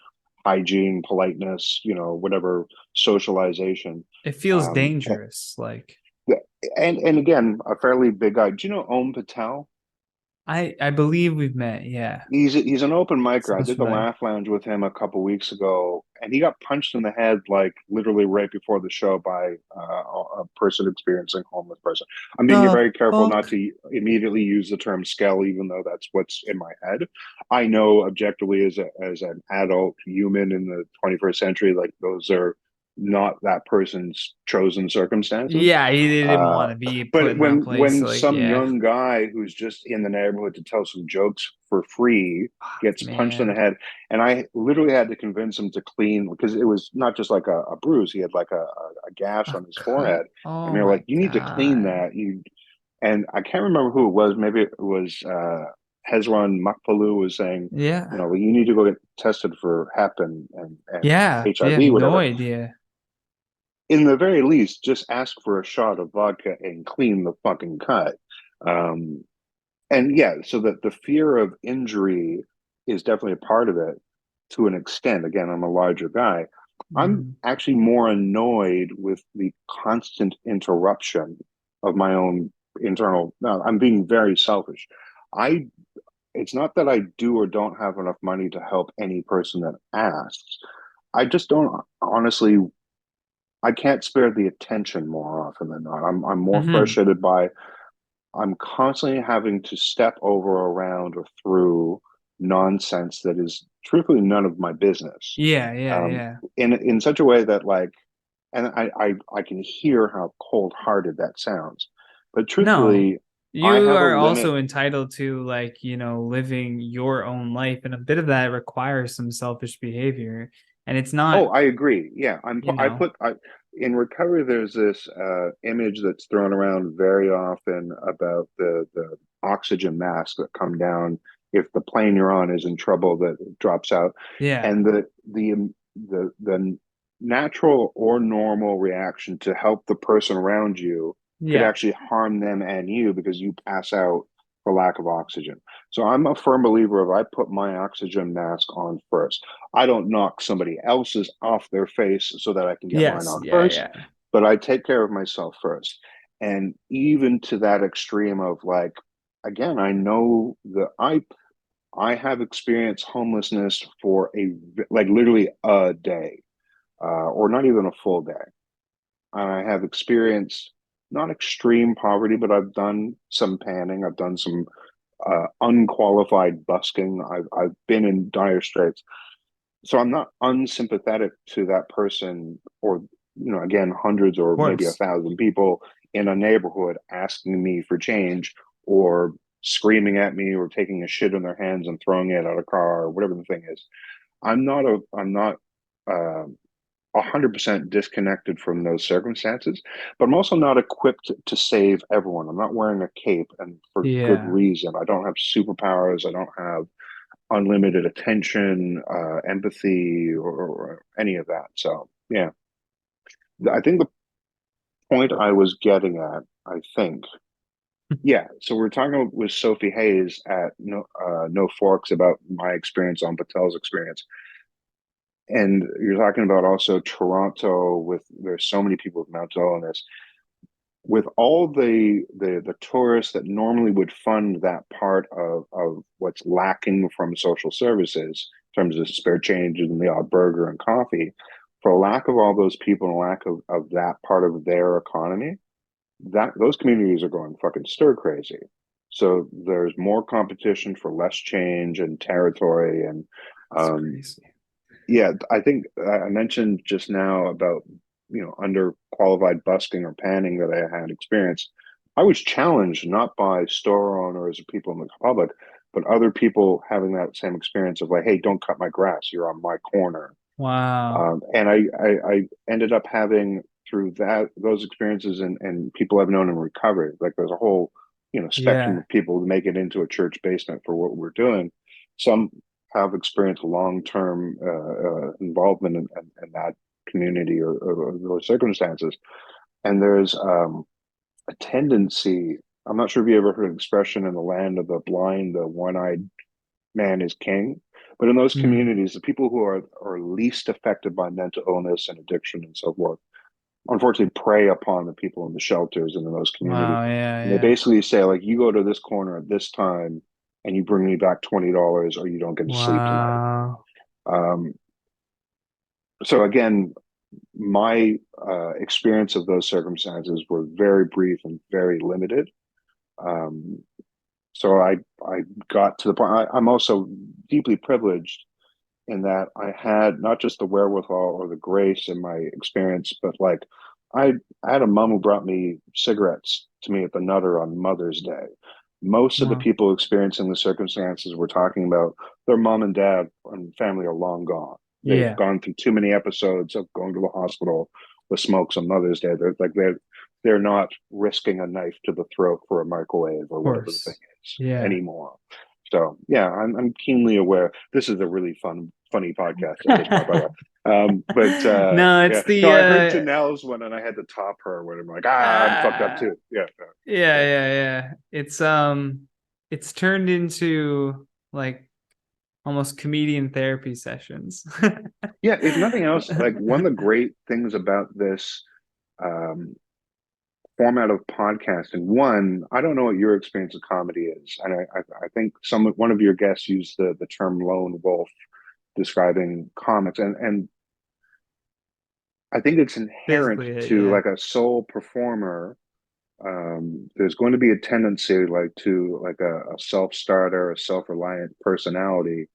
hygiene, politeness, whatever, socialization. It feels Um, dangerous. Like and again, a fairly big guy. Do you know Om Patel? I believe we've met. Yeah. He's an open micer. I Sounds did the familiar. Laugh Lounge with him a couple weeks ago, and he got punched in the head like literally right before the show by a person experiencing homeless person. I'm being The very careful not fuck? to immediately use the term "skell," even though that's what's in my head. I know objectively as an adult human in the 21st century, like those are not that person's chosen circumstances. Yeah, he didn't Uh, want to be put but in that place. when Like, some yeah. young guy who's just in the neighborhood to tell some jokes for free Fuck, gets punched in the man. head, and I literally had to convince him to clean because it was not just like a bruise; he had like a gash A on his cut. forehead, and Oh they're like, my "You need to clean God. that." And I can't remember who it was. Maybe it was Hezron Makpalu was saying, Yeah. well, you need to go get tested for Hep and Yeah. Yeah. HIV, No whatever. idea. In the very least, just ask for a shot of vodka and clean the fucking cut. Um, and yeah, so that the fear of injury is definitely a part of it to an extent. Again, I'm a larger guy. I'm Mhm. actually more annoyed with the constant interruption of my own internal. No, I'm being very selfish. I it's not that I do or don't have enough money to help any person that asks. I just don't honestly I can't spare the attention more often than not. I'm more Mhm. frustrated by I'm constantly having to step over, around, or through nonsense that is truthfully none of my business. Yeah. Yeah. Um, Yeah. in such a way that like, and I can hear how cold hearted that sounds, but No. truthfully, I You have a are limit. also entitled to like, living your own life, and a bit of that requires some selfish behavior. And it's Oh, not, I agree. Yeah, you I know, put I in recovery. There's this image that's thrown around very often about the oxygen masks that come down if the plane you're on is in trouble that it drops out, yeah. and the natural or normal reaction to help the person around you could Yeah. actually harm them and you because you pass out for lack of oxygen. So I'm a firm believer of I put my oxygen mask on first. I don't knock somebody else's off their face so that I can get mine Yes. on Yeah. first, Yeah. but I take care of myself first. And even to that extreme of like, again, I know that I have experienced homelessness for like literally a day, or not even a full day. I have experienced not extreme poverty, but I've done some panning. I've done some unqualified busking. I've been in dire straits, so I'm not unsympathetic to that person, or again, hundreds or Of maybe course. 1,000 people in a neighborhood asking me for change, or screaming at me, or taking a shit in their hands and throwing it at a car, or whatever the thing is. I'm not 100% disconnected from those circumstances, but I'm also not equipped to save everyone. I'm not wearing a cape, and for good Yeah. reason. I don't have superpowers. I don't have unlimited attention, empathy, or any of that. So, yeah, I think the point I was getting at, I think, yeah. So we're talking with Sophie Hayes at No Forks about my experience on Patel's experience. And you're talking about also Toronto with there's so many people with mental illness. With all the tourists that normally would fund that part of what's lacking from social services in terms of spare change and the odd burger and coffee, for lack of all those people and lack of that part of their economy, that those communities are going fucking stir crazy. So there's more competition for less change and territory. And It's um, crazy. yeah, I think I mentioned just now about underqualified busking or panning that I had experienced. I was challenged not by store owners or people in the public, but other people having that same experience of like, hey, don't cut my grass. You're on my corner. Wow. And I ended up having through those experiences and people I've known in recovery. Like there's a whole spectrum Yeah. of people who make it into a church basement for what we're doing. Some have experienced long-term involvement in that community or those circumstances, and there's a tendency. I'm not sure if you ever heard an expression in the land of the blind, the one-eyed man is king. But in those Mm. communities, the people who are least affected by mental illness and addiction and so forth, unfortunately, prey upon the people in the shelters and in those communities. Wow. Yeah. And they Yeah. basically say, like, you go to this corner at this time and you bring me back $20 or you don't get to sleep tonight. Wow. Um, so again, my experience of those circumstances were very brief and very limited. Um, so I got to the point. I'm also deeply privileged in that I had not just the wherewithal or the grace in my experience, but like I, I had a mom who brought me cigarettes to me at the Nutter on Mother's Day. Most of the Wow. people experiencing the circumstances we're talking about, their mom and dad and family are long gone. They've Yeah. gone through too many episodes of going to the hospital with smokes on Mother's Day. They're not risking a knife to the throat for a microwave or Of whatever the thing course. is Yeah. anymore. So yeah, I'm keenly aware. This is a really funny podcast I think, by the way. But No, yeah, it's no, the I heard Janelle's one and I had to top her when I'm like, I'm fucked up uh too. Yeah, yeah, yeah, yeah, yeah. It's turned into like almost comedian therapy sessions. yeah. If nothing else, like one of the great things about this um, format of podcasting, one, I don't know what your experience of comedy is, and I think one of your guests used the term lone wolf describing comics, and I think it's inherent Basically it, to yeah. like a sole performer. There's going to be a tendency like to like a self-starter, a self-reliant personality.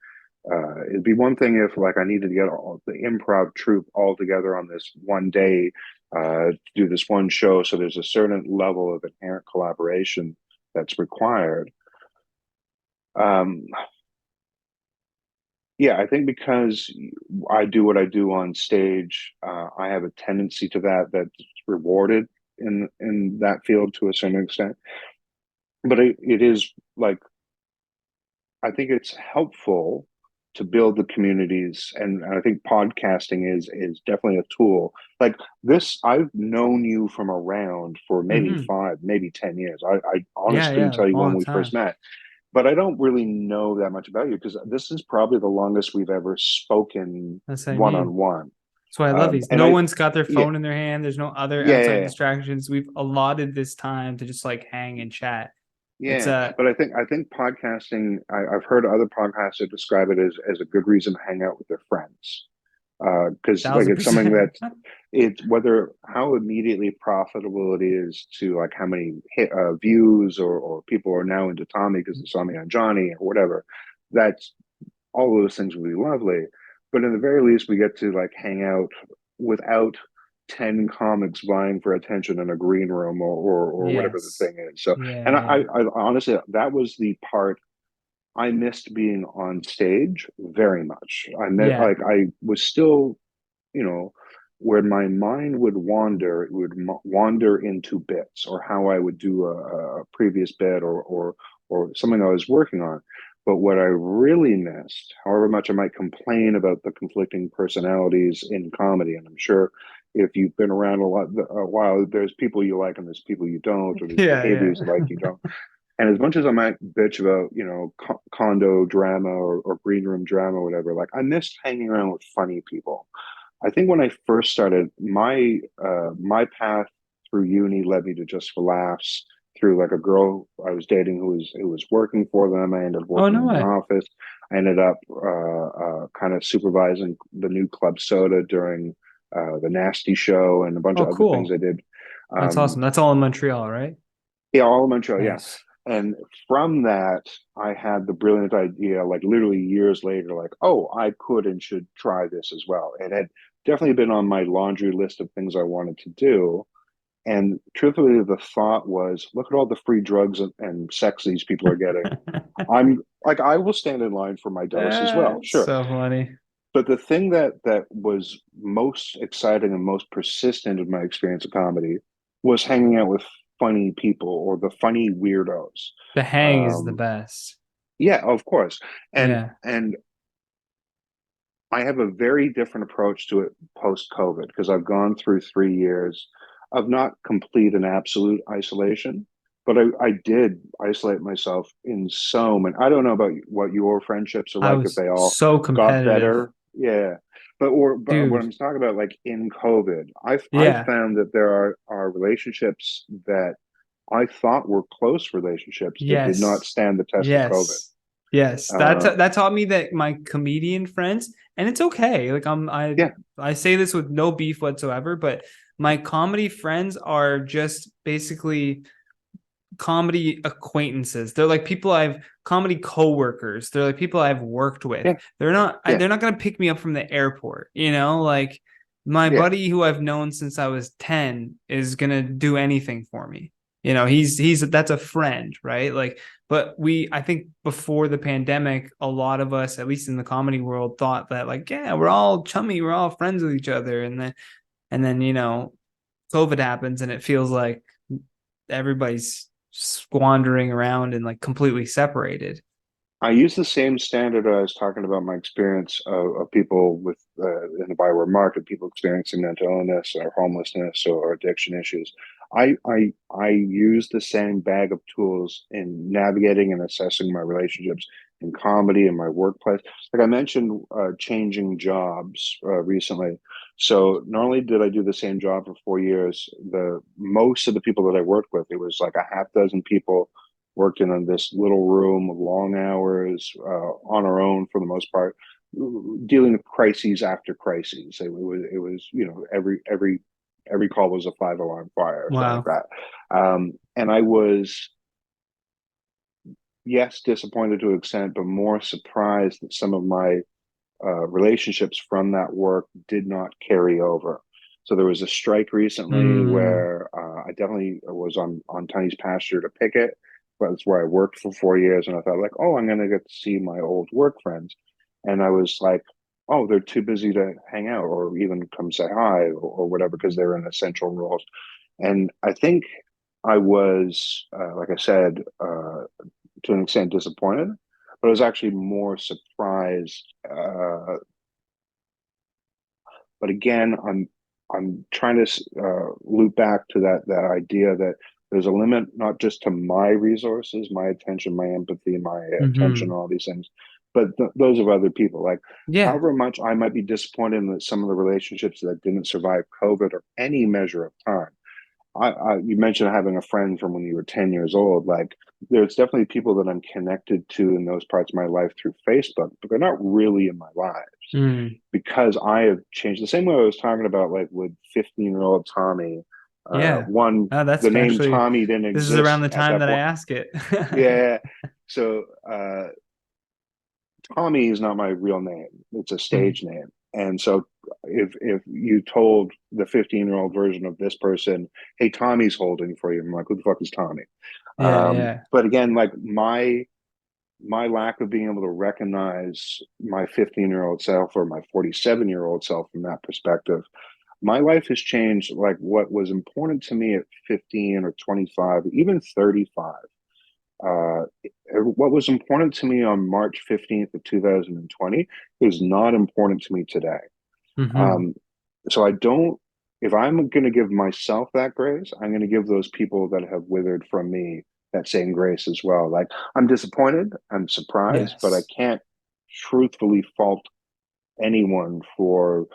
It'd be one thing if like I needed to get all the improv troupe all together on this one day to do this one show. So there's a certain level of inherent collaboration that's required. Um, yeah, I think because I do what I do on stage, I have a tendency to that's rewarded in that field to a certain extent. But it is like I think it's helpful to build the communities, and I think podcasting is definitely a tool. Like this, I've known you from around for maybe Hmm. 5, maybe 10 years. I Yeah, honestly couldn't yeah, tell you when long we first time. met, but I don't really know that much about you because this is probably the longest we've ever spoken That's what I one mean. on one. That's why I love these. And No I, one's got their yeah, phone in their hand. There's no other yeah, outside yeah, distractions. We've allotted this time to just like hang and chat. It's yeah. But I think podcasting. I've heard other podcasts that describe it as a good reason to hang out with their friends because like thousand it's something percent. that it's whether how immediately profitable it is to like how many views or people are now into Tommy because they saw me on Johnny or whatever. That's all those things would be lovely. But in the very least, we get to like hang out without 10 comics vying for attention in a green room or whatever the Yes. thing is. So, Yeah, and yeah. I honestly, that was the part I missed being on stage very much. Yeah. I was still, you know, where my mind would wander, it would wander into bits or how I would do a previous bit or something I was working on. But what I really missed, however much I might complain about the conflicting personalities in comedy, and I'm sure if you've been around a while, there's people you like and there's people you don't, or there's Yeah, behaviors you like yeah. you don't. And as much as I might bitch about, condo drama or green room drama, or whatever, like I missed hanging around with funny people. I think when I first started, my path through uni led me to Just for Laughs through like a girl I was dating who was working for them. I ended up Oh, working no in the way. office. I ended up kind of supervising the new Club Soda during the Nasty Show and a bunch Oh, of other things cool. I did. That's Um, awesome. That's all in Montreal, right? yeah, all of Montreal, yeah. Nice. And from that, I had the brilliant idea, like literally years later, like, oh, I could and should try this as well. It had definitely been on my laundry list of things I wanted to do. And truthfully, the thought was, look at all the free drugs and sex these people are getting. I'm like, I will stand in line for my dose as well, sure. So funny. But the thing that was most exciting and most persistent in my experience of comedy was hanging out with funny people or the funny weirdos. The hang is the Um, best. yeah, of course. And Yeah. and I have a very different approach to it post COVID because I've gone through 3 years of not complete and absolute isolation, but I did isolate myself in so many. I don't know about what your friendships are I like if was they all so got competitive. better. Yeah. But what Dude. I'm talking about, like in COVID, I've Yeah. found that there are relationships that I thought were close relationships that did not Yes. stand the test of COVID. Yes. Yes. Uh, That taught me that my comedian friends, and it's okay. Like yeah, I say this with no beef whatsoever, but my comedy friends are just basically comedy acquaintances. They're like people I've comedy coworkers. They're like people I've worked with. yeah, yeah, They're not going to pick me up from the airport, you know? Like my yeah. buddy who I've known since I was 10 is going to do anything for me. You know, that's a friend, right? Like but I think before the pandemic, a lot of us, at least in the comedy world, thought that like, yeah, we're all chummy, we're all friends with each other and then COVID happens and it feels like everybody's squandering around and like completely separated. I use the same standard I was talking about my experience of people with in the Byward market, people experiencing mental illness or homelessness or addiction issues. I use the same bag of tools in navigating and assessing my relationships in comedy and my workplace. Like I mentioned, changing jobs recently. So not only did I do the same job for 4 years, the most of the people that I worked with, it was like a half dozen people working in this little room, long hours, on our own for the most part, dealing with crises after crises. It was every call was a 5 alarm fire or something like Wow. that. And I was, yes, disappointed to an extent, but more surprised that some of my relationships from that work did not carry over. So there was a strike recently Mm, where I definitely was on Tony's pasture to picket. But that's where I worked for 4 years, and I thought like, oh, I'm gonna get to see my old work friends, and I was like, oh, they're too busy to hang out or even come say hi or whatever because they're in essential roles. And I think I was, like I said, to an extent disappointed, but I was actually more surprised. But again, I'm trying to loop back to that idea that there's a limit not just to my resources, my attention, my empathy, my attention, all these things, but those of other people. Like, Yeah. however much I might be disappointed in some of the relationships that didn't survive COVID or any measure of time. You mentioned having a friend from when you were 10 years old. Like, there's definitely people that I'm connected to in those parts of my life through Facebook, but they're not really in my lives Mm. because I have changed. The same way I was talking about, like with 15-year-old Tommy. Yeah. One, Oh, that's the name actually, Tommy didn't this is around exist the at time that that I point. ask it. Yeah. So Tommy is not my real name. It's a Mm. stage name. And so if you told the 15-year-old version of this person, hey, Tommy's holding for you, I'm like, who the fuck is Tommy? Yeah, yeah. But again, like my lack of being able to recognize my 15-year-old self or my 47-year-old self from that perspective, my life has changed. Like, what was important to me at 15 or 25, even 35, uh, what was important to me on March 15th of 2020 is not important to me today. Hmm. Um, so I don't, if I'm going to give myself that grace, I'm going to give those people that have withered from me that same grace as well. Like, I'm disappointed, I'm surprised, but I Yes. can't truthfully fault anyone for,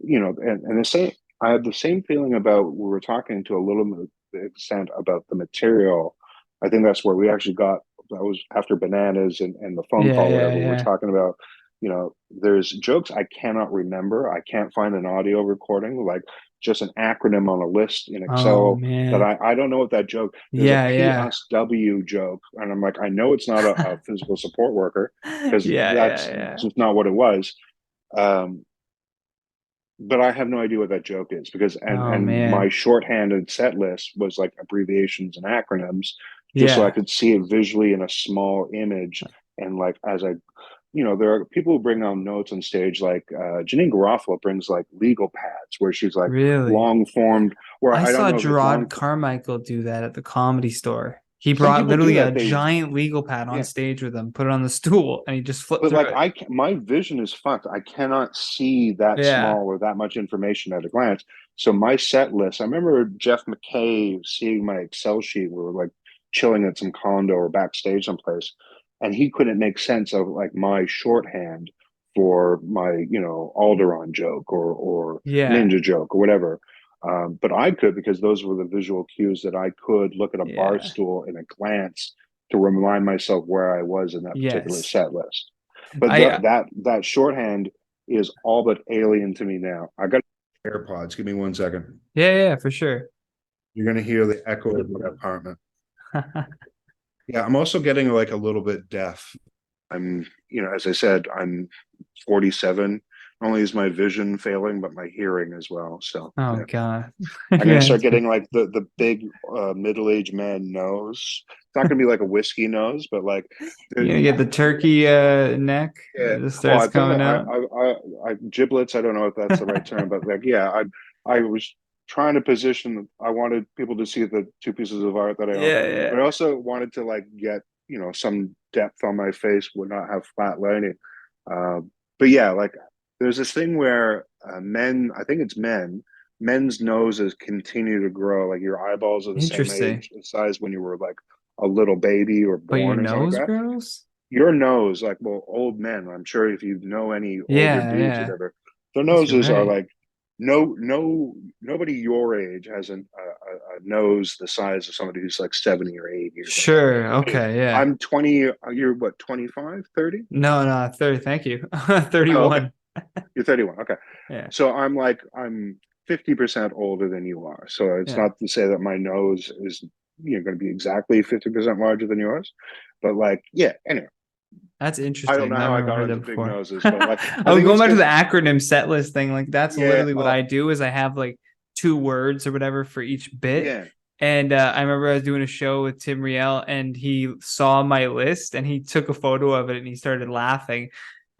and the same, I have the same feeling about, we were talking to a little extent about the material. I think that's where we actually got, that was after bananas and the phone Yeah, call, yeah, whatever we were yeah. talking about. There's jokes I cannot remember. I can't find an audio recording, like just an acronym on a list in Oh Excel that man. I don't know what that joke. There's a Yeah, yeah. PSW joke, and I'm like, I know it's not a physical support worker Yeah, because yeah, that's yeah. just not what it was. Um, but I have no idea what that joke is because Oh and my man. shorthanded set list was like abbreviations and acronyms just so I Yeah. could see it visually in a small image. And like as I, there are people who bring on notes on stage, like Janine Garofalo brings like legal pads where she's like Really. long formed, where I I don't saw know if it's Gerard long. Carmichael do that at the Comedy Store. He Some brought people do literally a that. They, giant legal pad on yeah, stage with him, put it on the stool, and he just flipped but through like it. my vision is fucked. I cannot see that Yeah. small or that much information at a glance. So my set list, I remember Jeff McKay seeing my Excel sheet. We were like chilling at some condo or backstage someplace, and he couldn't make sense of like my shorthand for my, Alderon joke or Yeah. ninja joke or whatever. But I could, because those were the visual cues that I could look at a bar Yeah. stool in a glance to remind myself where I was in that particular Yes. set list. But I that shorthand is all but alien to me now. I got AirPods. Give me 1 second. yeah, yeah, for sure. You're gonna hear the echo of my apartment. Yeah, I'm also getting like a little bit deaf. I'm, as I said, I'm 47. Not only is my vision failing, but my hearing as well. So Oh yeah, God. I'm gonna Yeah. start getting like the big middle-aged man nose. It's not gonna be like a whiskey nose, but like You're gonna get the turkey neck. yeah. It just Well, starts I've done coming it. out. Giblets. I don't know if that's the right term, but like, yeah, I was trying to position. I wanted people to see the two pieces of art that I own, Yeah, but I yeah. also wanted to like get some depth on my face, would not have flat lining. Uh, but yeah, like there's this thing where men, I think it's men's noses continue to grow. Like your eyeballs are the same Interesting. age size when you were like a little baby or But your born or something like nose that. grows? Your nose, like, well, old men, I'm sure if you know any older Yeah, dudes, yeah. whatever, their Yes, you're noses are right. like, nobody your age has a nose the size of somebody who's like 70 or 80 or something. Sure. Okay, yeah. I'm 20, you're what, 25, 30? No, no, 30, thank you. Oh, okay. 31. You're 31. Okay. Yeah, So I'm 50% older than you are. So it's yeah. not to say that my nose is, going to be exactly 50% larger than yours. But like, yeah, anyway, That's I don't interesting. know I've how I never got heard that into big before. noses, but like, I I was think going it's back to the because, acronym set list thing. Like that's yeah, literally what oh, I do is I have like two words or whatever for each bit. yeah. And I remember I was doing a show with Tim Riel and he saw my list and he took a photo of it and he started laughing.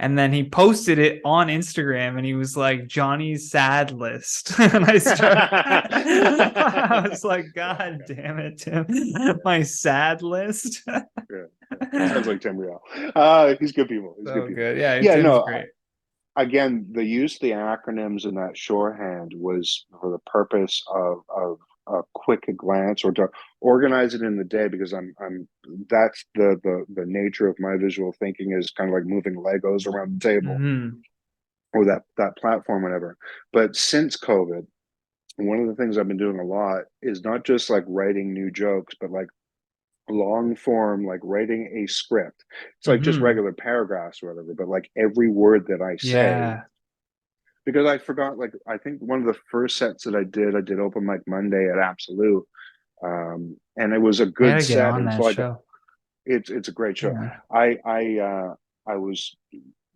And then he posted it on Instagram and he was like, Johnny's sad list. And I started, I was like, Yeah, God okay. damn it, Tim. My sad list. Yeah. Sounds like Tim Riel. He's good people. He's good So people. good. Yeah, Yeah, Tim's no. great. Again, the use of the acronyms in that shorthand was for the purpose of a quick glance or to organize it in the day because I'm that's the nature of my visual thinking is kind of like moving Legos around the table Hmm. or that platform, whatever. But since COVID, one of the things I've been doing a lot is not just like writing new jokes, but like long form, like writing a script. It's like just Hmm. regular paragraphs or whatever, but like every word that I say, Yeah. because I forgot, like, I think one of the first sets that I did open mic Monday at Absolute. And it was a I good gotta get set. on And that so like, show. it's a great show. Yeah. I was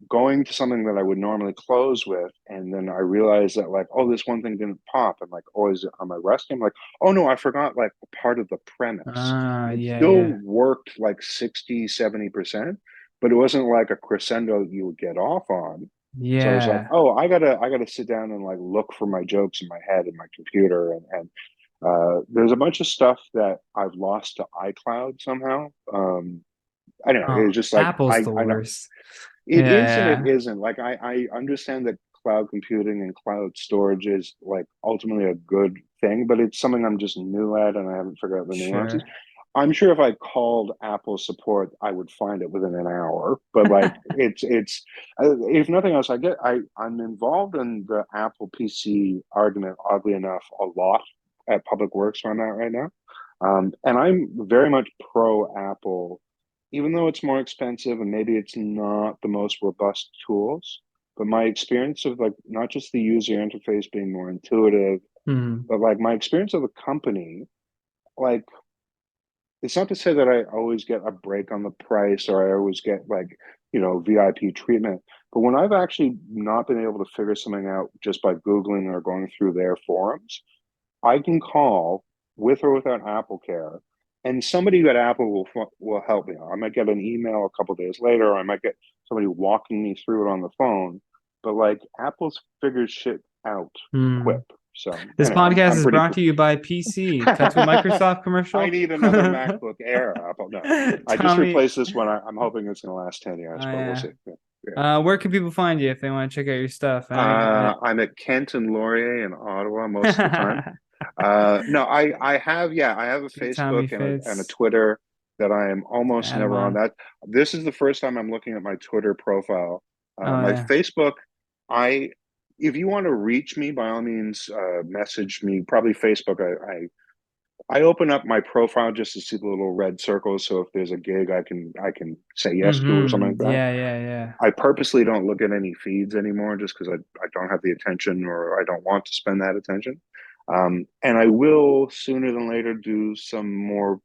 going to something that I would normally close with, and then I realized that like, oh, this one thing didn't pop. I'm like, oh, is it, am I rusty? I'm like, oh no, I forgot like part of the premise. Ah, And it yeah, still yeah. worked like 60, 70%, but it wasn't like a crescendo you would get off on. So I was like, Yeah. oh, I gotta sit down and like look for my jokes in my head and my computer, and there's a bunch of stuff that I've lost to iCloud somehow. I don't know. Oh, It's just like Apple's the I know worst. it is and it Yeah, isn't. Like I understand that cloud computing and cloud storage is like ultimately a good thing, but it's something I'm just new at and I haven't figured out the nuances. sure. I'm sure if I called Apple support, I would find it within an hour. But like it's if nothing else, I'm involved in the Apple PC argument. Oddly enough, a lot at Public Works where I'm at right now, and I'm very much pro Apple, even though it's more expensive and maybe it's not the most robust tools. But my experience of like not just the user interface being more intuitive, Hmm. but like my experience of the company, like it's not to say that I always get a break on the price or I always get like, VIP treatment. But when I've actually not been able to figure something out just by Googling or going through their forums, I can call with or without Apple Care, and somebody at Apple will help me. I might get an email a couple days later, or I might get somebody walking me through it on the phone. But like Apple's figured shit out quick. Hmm. So This anyway, podcast I'm is pretty brought cool. to you by PC. Cut to a Microsoft I commercial. need another MacBook Air. Apple, no, I just Tommy, replaced this one. I'm hoping it's going to last 10 years, but we'll yeah. see. Yeah. Yeah. Where can people find you if they want to check out your stuff? I'm at Kent and Laurier in Ottawa most of the time. No, I have a Tommy Facebook and a Fitz. Twitter that I am almost Add 'em never on. on. That this is the first time I'm looking at my Twitter profile. Oh My yeah. Facebook, I if you want to reach me, by all means, message me. Probably Facebook. I open up my profile just to see the little red circles. So if there's a gig, I can say yes to or something like Mm-hmm. that. Yeah, yeah, yeah. I purposely don't look at any feeds anymore just because I don't have the attention or I don't want to spend that attention. And I will sooner than later do some more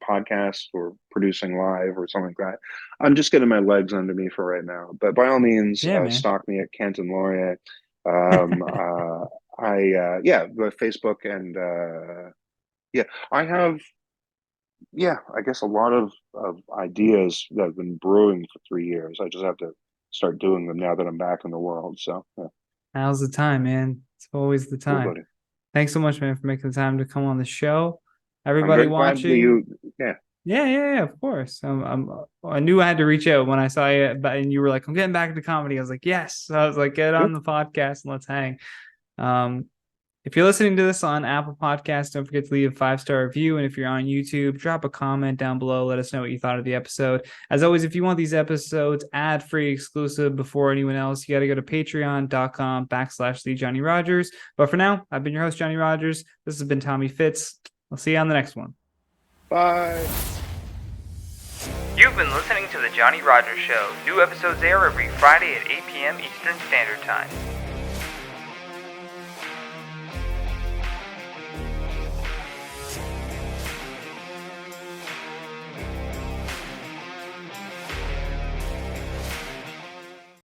podcasts or producing live or something like that. I'm just getting my legs under me for right now. But by all means, Yeah, man. stalk me at Kent and Laurier. Um, yeah, the Facebook and yeah, I have I guess a lot of ideas that have been brewing for 3 years. I just have to start doing them now that I'm back in the world. So yeah, Now's the time, man. It's always the cool, time. buddy. Thanks so much, man, for making the time to come on the show. I'm Everybody very glad that watching, you. Yeah, yeah, yeah, yeah, of course. I knew I had to reach out when I saw you, and you were like, "I'm getting back into comedy." I was like, "Yes." So I was like, "Get good. on the podcast and let's hang." Um, if you're listening to this on Apple Podcasts, don't forget to leave a 5-star review. And if you're on YouTube, drop a comment down below. Let us know what you thought of the episode. As always, if you want these episodes ad-free, exclusive before anyone else, you got to go to patreon.com/the Johnny Rogers. But for now, I've been your host, Johnny Rogers. This has been Tommy Fitz. I'll see you on the next one. Bye. You've been listening to The Johnny Rogers Show. New episodes air every Friday at 8 p.m. Eastern Standard Time.